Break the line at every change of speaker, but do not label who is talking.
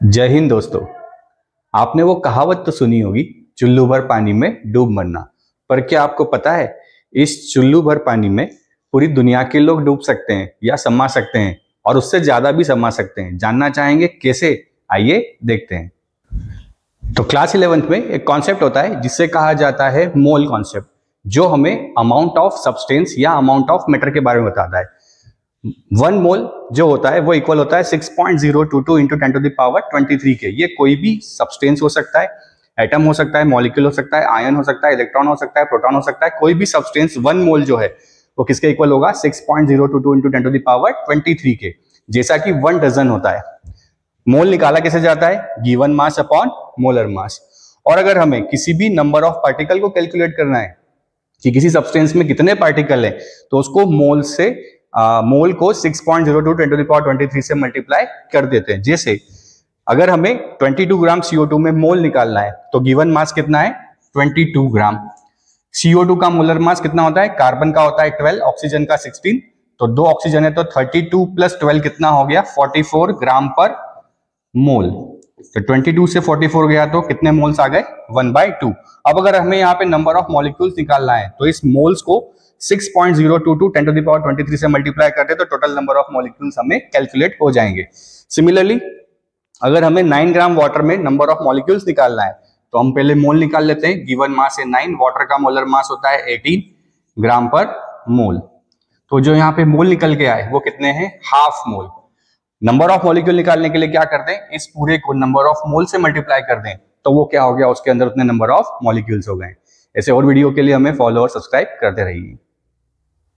जय हिंद दोस्तों। आपने वो कहावत तो सुनी होगी, चुल्लू भर पानी में डूब मरना। पर क्या आपको पता है इस चुल्लू भर पानी में पूरी दुनिया के लोग डूब सकते हैं या समा सकते हैं, और उससे ज्यादा भी समा सकते हैं। जानना चाहेंगे कैसे? आइए देखते हैं। तो क्लास 11th में एक कॉन्सेप्ट होता है जिससे कहा जाता है मोल कॉन्सेप्ट, जो हमें अमाउंट ऑफ सब्सटेंस या अमाउंट ऑफ मैटर के बारे में बताता है। 1 मोल जो होता है वो इक्वल होता है 6.022 इंटू 10 टू द पावर 23 के। ये कोई भी सब्सटेंस हो सकता है, एटम हो सकता है, मॉलिक्यूल हो सकता है, आयन हो सकता है, इलेक्ट्रॉन हो सकता है, प्रोटॉन हो सकता है। कोई भी सब्सटेंस 1 मोल जो है वो किसके इक्वल होगा? 6.022 इंटू 10 टू द पावर 23 के। जैसा कि 1 डजन होता है। मोल निकाला कैसे जाता है? Given mass upon molar mass. और अगर हमें किसी भी नंबर ऑफ पार्टिकल को कैलकुलेट करना है कि किसी सब्सटेंस में कितने पार्टिकल है, तो उसको मोल से मोल को 6.02 10 टू द पावर 23 से मल्टीप्लाई कर देते हैं। जैसे अगर हमें 22 ग्राम CO2 में मोल निकालना है तो गिवन मास कितना है? 22 ग्राम। CO2 का मोलर मास कितना होता है? कार्बन का होता है 12, ऑक्सीजन का 16। तो 2 ऑक्सीजन है तो 32 प्लस 12 कितना हो गया? 44 ग्राम पर मोल। तो 22 से 44 गया तो कितने मोल्स आ गए? 1/2। अब अगर हमें यहाँ पे नंबर ऑफ मॉलिक्यूल्स निकालना है तो इस मोल्स को 6.022 10 टू द पावर 23 से मल्टीप्लाई करते तो टोटल नंबर ऑफ मॉलिक्यूल्स हमें कैलकुलेट हो जाएंगे। सिमिलरली अगर हमें 9 ग्राम वाटर में नंबर ऑफ मॉलिक्यूल्स निकालना है तो हम पहले मोल निकाल लेते हैं। गिवन मास है 9, वाटर का मोलर मास होता है 18 ग्राम पर मोल। तो जो यहाँ पे मोल निकल के आए वो कितने हैं? Half mole. Number of molecule निकालने के लिए क्या कर दें? इस पूरे को नंबर ऑफ मोल से मल्टीप्लाई कर दें तो वो क्या हो गया? उसके अंदर उतने नंबर ऑफ मॉलिक्यूल्स हो गए। ऐसे और वीडियो के लिए हमें फॉलो और सब्सक्राइब करते रहिए।